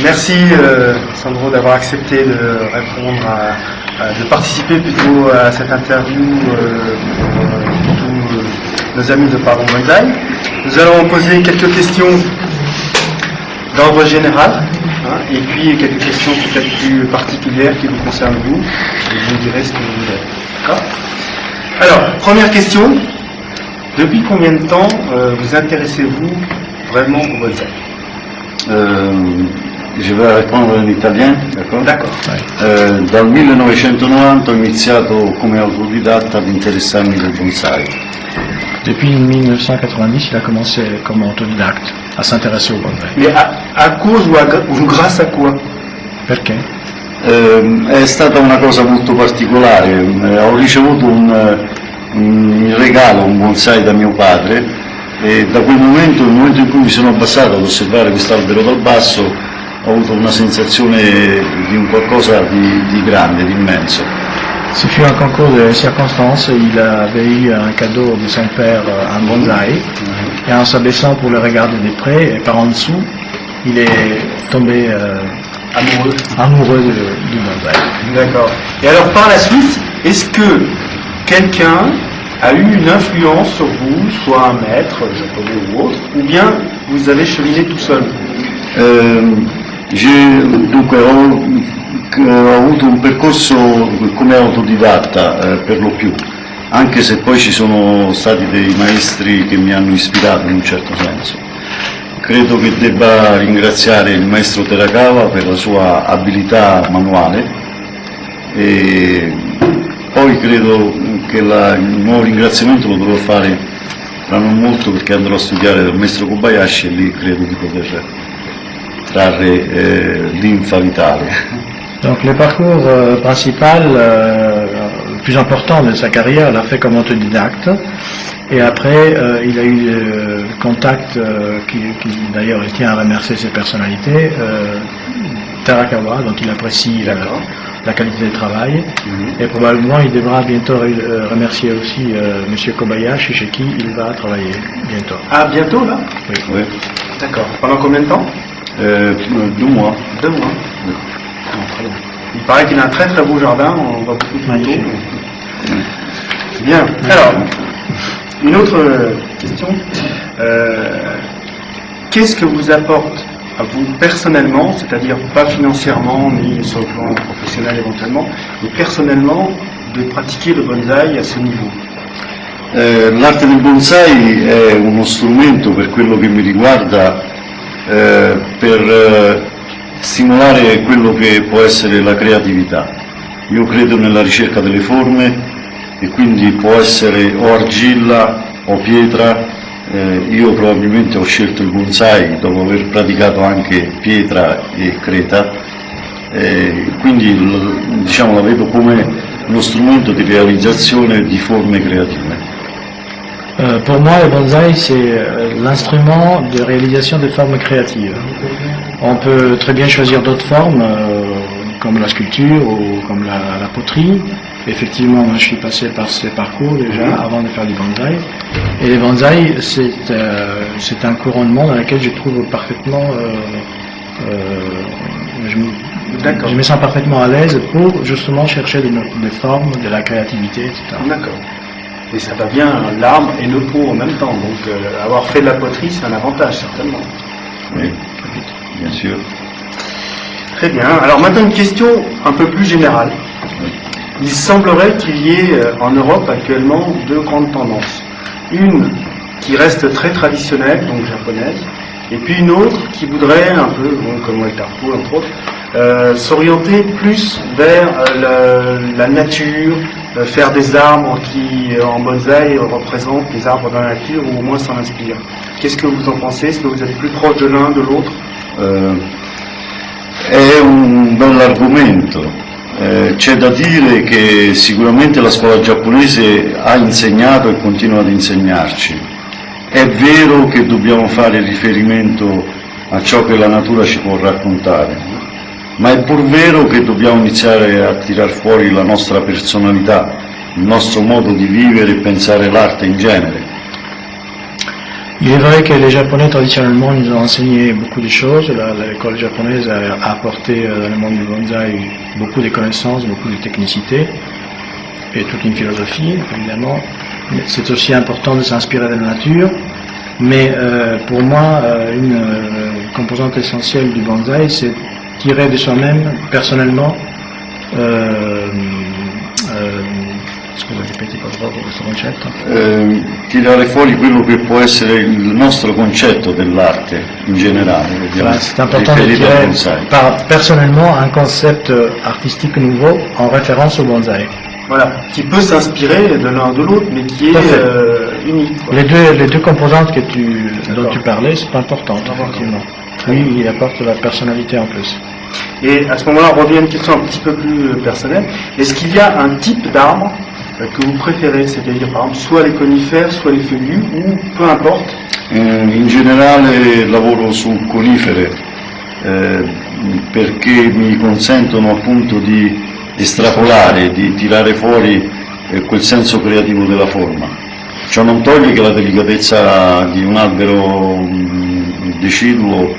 Merci Sandro d'avoir accepté de répondre, de participer plutôt à cette interview pour tous nos amis de Pardon Bonsaï. Nous allons poser quelques questions d'ordre général, et puis quelques questions peut-être plus particulières qui vous concernent vous, et vous me direz ce que vous voulez. D'accord ? Alors, première question, depuis combien de temps vous intéressez-vous vraiment au bonsaï ? Je vais répondre in italien, d'accordo? D'accord. Dal 1990 ho iniziato come autodidatta ad interessarmi del bonsai. Depuis 1990, il a commencé comme autodidacte à s'intéresser au bonsaï. Mais à cause ou grâce à quoi? Perché? È stata una cosa molto particolare. Ho ricevuto un regalo, un bonsai da mio padre, e da quel momento, nel momento in cui mi sono abbassato ad osservare quest'albero dal basso, ho avuto una sensazione di un qualcosa di grande, di immenso. Ce fut un concours de circonstances, il avait eu un cadeau de son père, un bonsaï, et en s'abaissant pour le regarder de près, et par en dessous, il est tombé amoureux du bonsaï. D'accord. Et alors par la suite, est-ce que quelqu'un a eu une influence sur vous, soit un maître japonais ou autre, ou bien vous avez cheminé tout seul? Dunque ho avuto un percorso come autodidatta per lo più, anche se poi ci sono stati dei maestri che mi hanno ispirato in un certo senso. Credo che debba ringraziare il maestro Terakawa per la sua abilità manuale, e poi credo che il nuovo ringraziamento lo dovrò fare tra non molto, perché andrò a studiare dal maestro Kobayashi e lì credo di poter trarre linfa vitale. Donc le parcours principal, le plus important de sa carrière, l'a fait comme autodidacte, et après il a eu le contact qui d'ailleurs il tient à remercier ses personnalités, Terakawa, dont il apprécie la qualité du travail, et probablement il devra bientôt remercier aussi Monsieur Kobayashi, chez qui il va travailler bientôt. Ah, bientôt là? Oui. Oui. D'accord. Pendant combien de temps? 2 mois. 2 mois. Ah, très bien. Il paraît qu'il a un très très beau jardin, on voit beaucoup de photos. Bien. Alors, une autre question. Qu'est-ce que vous apporte à vous personnellement, c'est-à-dire pas financièrement ni sur le plan professionnel éventuellement, mais personnellement, de pratiquer le bonsaï à ce niveau? L'arte del bonsai è uno strumento, per quello che mi riguarda, per stimolare quello che può essere la creatività. Io credo nella ricerca delle forme, e quindi può essere o argilla o pietra. Io probabilmente ho scelto il bonsai dopo aver praticato anche pietra e creta, quindi diciamo la vedo come uno strumento di realizzazione di forme creative. Pour moi, le bonsaï, c'est l'instrument de réalisation de formes créatives. On peut très bien choisir d'autres formes, comme la sculpture ou comme la poterie. Effectivement, moi, je suis passé par ces parcours déjà avant de faire du bonsaï. Et le bonsaï, c'est un couronnement dans lequel je trouve parfaitement... je me sens parfaitement à l'aise pour justement chercher des formes, de la créativité, etc. D'accord. Et ça va bien l'arbre et le pot en même temps, donc avoir fait de la poterie, c'est un avantage certainement. Oui, bien sûr. Très bien. Alors maintenant une question un peu plus générale. Il semblerait qu'il y ait en Europe actuellement 2 grandes tendances. Une qui reste très traditionnelle, donc japonaise, et puis une autre qui voudrait un peu, comme Waitaku entre autres, s'orienter plus vers la nature, faire des arbres qui en bonsaï représentent les arbres de la nature, ou au moins s'en inspirent. Qu'est-ce que vous en pensez? Est-ce que vous êtes plus proche de l'un, de l'autre? È un bell'argomento. C'è da dire che sicuramente la scuola giapponese ha insegnato e continua ad insegnarci. È vero che dobbiamo fare riferimento a ciò che la natura ci può raccontare, ma è pur vero che dobbiamo iniziare a tirar fuori la nostra personalità, il nostro modo di vivere e pensare l'arte in genere. Il est vrai que les Japonais traditionnellement nous ont enseigné beaucoup de choses. L'école japonaise a apporté dans le monde du bonsaï beaucoup de connaissances, beaucoup de technicité et toute une philosophie évidemment. Mais c'est aussi important de s'inspirer de la nature. Mais pour moi, une composante essentielle du bonsaï, c'est tirer de soi-même personnellement. Scusa, ripeti per favore questo concetto. Tirare fuori quello che può essere il nostro concetto dell'arte in generale, Voilà, c'est important de riferito al tirer bonsai. personnellement un concept artistique nouveau en référence au bonsaï. Voilà, qui peut s'inspirer de l'un de l'autre, mais qui Tout à fait. est unique. quoi. Les deux composantes dont tu parlais, c'est important, effectivement. Lui, il apporte la personnalité en plus. Et à ce moment-là, on revient à une question un petit peu plus personnelle. Est-ce qu'il y a un type d'arbre que vous préférez, c'est-à-dire par exemple soit les conifères, soit les feuillus, ou peu importe? In generale lavoro su conifere perché mi consentono appunto di estrapolare, di tirare fuori quel senso creativo della forma. Ciò non toglie che la delicatezza di un albero deciduo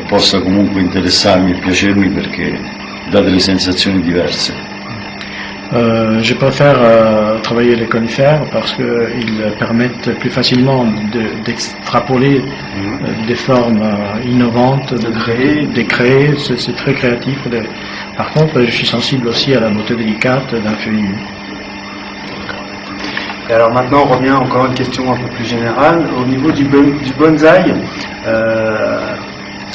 possa comunque interessarmi e piacermi perché dà delle sensazioni diverse. Je préfère travailler les conifères parce qu'ils permettent plus facilement d'extrapoler des formes innovantes, de créer, c'est très créatif. Par contre, je suis sensible aussi à la beauté délicate d'un feuillu. Et alors maintenant, on revient encore à une question un peu plus générale. Au niveau du bonsaï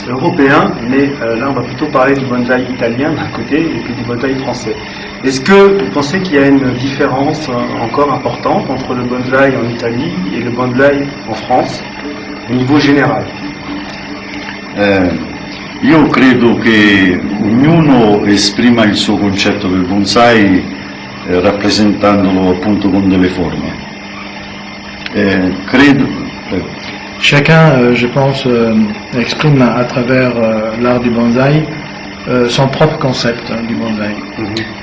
européen, mais là on va plutôt parler du bonsaï italien d'un côté et puis du bonsaï français. Est-ce que vous pensez qu'il y a une différence encore importante entre le bonsaï en Italie et le bonsaï en France, au niveau général? Io credo che ognuno esprima il suo concetto del bonsai rappresentandolo appunto con delle forme. Chacun, je pense, exprime à travers l'art du bonsaï son propre concept du bonsaï.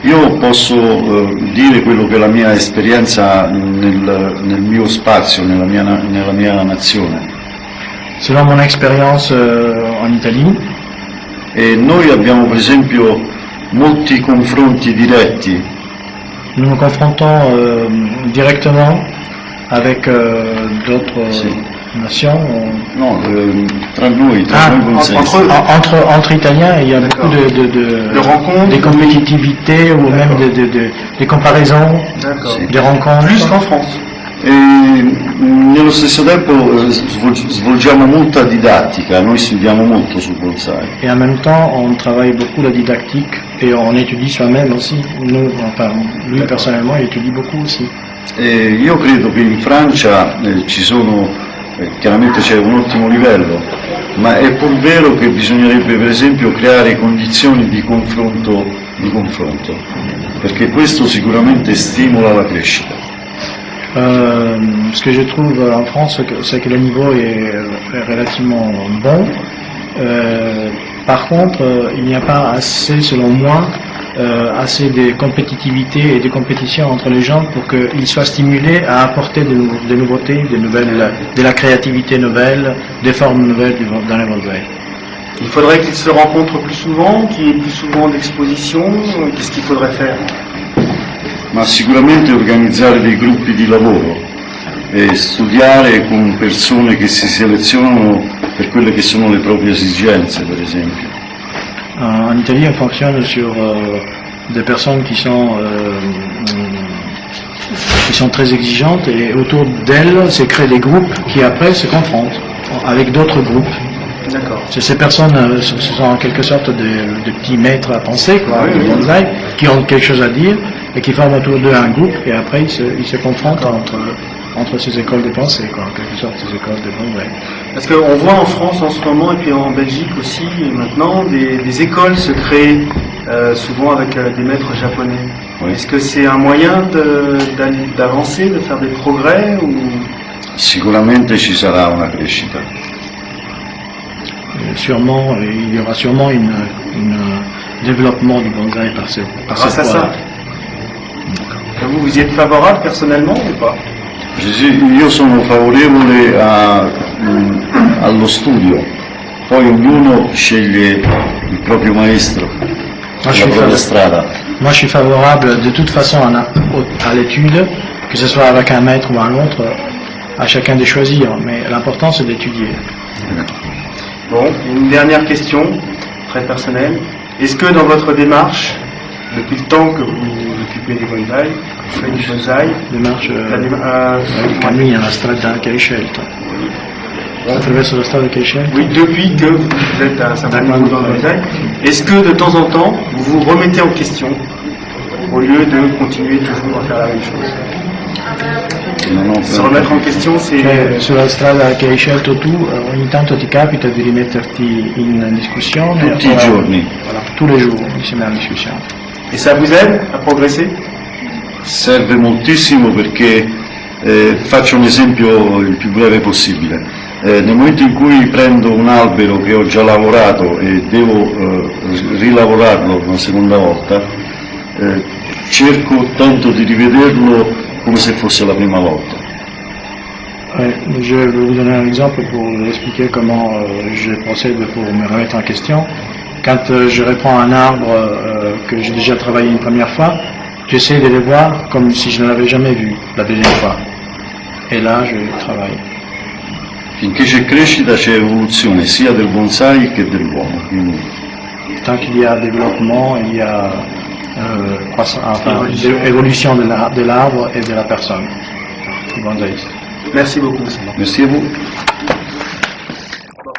Io posso dire quello che è la mia esperienza nel mio spazio, nella mia nazione. Selon mon expérience en Italie, E noi abbiamo per esempio molti confronti diretti nous nous confrontons directement avec d'autres nations. no, tra noi bonsai. Entre Italiens, il y a beaucoup De rencontres, des compétitivités ou même des comparaisons, D'accord. des rencontres. Plus qu'en France. E nello stesso tempo svolgiamo molta didattica, noi studiamo molto sul bonsai. Et en même temps, on travaille beaucoup la didactique et on étudie soi-même aussi. Nous, enfin, lui personnellement, il étudie beaucoup aussi. E io credo che in Francia ci sono, chiaramente c'è un ottimo livello, ma è pur vero che bisognerebbe per esempio creare condizioni di confronto, perché questo sicuramente stimola la crescita. Ce que je trouve en France, c'est que le niveau est relativement bon. Par contre, il n'y a pas assez, selon moi, assez de compétitivité et de compétition entre les gens pour qu'ils soient stimulés à apporter des nouveautés, de la créativité nouvelle, des formes nouvelles dans les bonsaï. Il faudrait qu'ils se rencontrent plus souvent, qu'il y ait plus souvent d'expositions. Qu'est-ce qu'il faudrait faire? Ma sicuramente organizzare dei gruppi di lavoro e studiare con persone che si selezionano per quelle che sono le proprie esigenze, per esempio. En Italie, on fonctionne sur des personnes qui sont très exigeantes et autour d'elles se créent des groupes qui après se confrontent avec d'autres groupes. D'accord. Ces personnes, ce sont en quelque sorte de petits maîtres à penser, quoi, Oui, du oui. bonsaï, qui ont quelque chose à dire et qui forment autour d'eux un groupe et après ils se confrontent entre ces écoles de pensée, quoi, en quelque sorte ces écoles de bonsaï. Parce qu'on voit en France en ce moment, et puis en Belgique aussi, maintenant, des écoles se créer, souvent avec des maîtres japonais. Oui. Est-ce que c'est un moyen d'avancer, de faire des progrès ou... Sicuramente ci sarà una crescita. Sûrement, il y aura sûrement un développement du bonsaï par cette Grâce à ça. voie-là. Vous y êtes favorable personnellement ou pas? Io sono favorevole a allo studio, poi ognuno sceglie il proprio maestro, la propria strada. Moi, je suis favorable de toute façon à l'étude, que ce soit avec un maître ou un autre, à chacun de choisir. Mais l'important, c'est d'étudier. Bon, une dernière question, très personnelle. Est-ce que dans votre démarche, depuis le temps que vous vous occupez des bonsaï, vous faites du bonsaï, Démarche la cammina la strada che hai scelto. Attraverso la strada che hai scelto. oui, depuis que vous êtes à Saint-Denis dans le bonsaï, est-ce que de temps en temps, vous vous remettez en question au lieu de continuer toujours à faire la même chose? Se remettre en question, c'est... Sulla strada che hai scelto tu, ogni tanto ti capita di rimetterti in discussione? Tutti i giorni. Voilà, tous les jours, insieme alla discussione. Et ça vous aide à progresser? Serve moltissimo perché faccio un esempio il più breve possibile. Nel momento in cui prendo un albero che ho già lavorato e devo rilavorarlo una seconda volta, tento di rivederlo come se fosse la prima volta. Je vais vous donner un exemple pour vous expliquer comment je procède pour me remettre en question. Quand je reprends un arbre que j'ai déjà travaillé une première fois, j'essaie de le voir comme si je ne l'avais jamais vu la deuxième fois. Et là, je travaille. Finché c'è crescita c'è evoluzione sia del bonsai che dell'uomo. Quindi Tant qu'il y a développement, il y a évolution de l'arbre et de la personne, du bonsaïste. Merci beaucoup. merci a voi.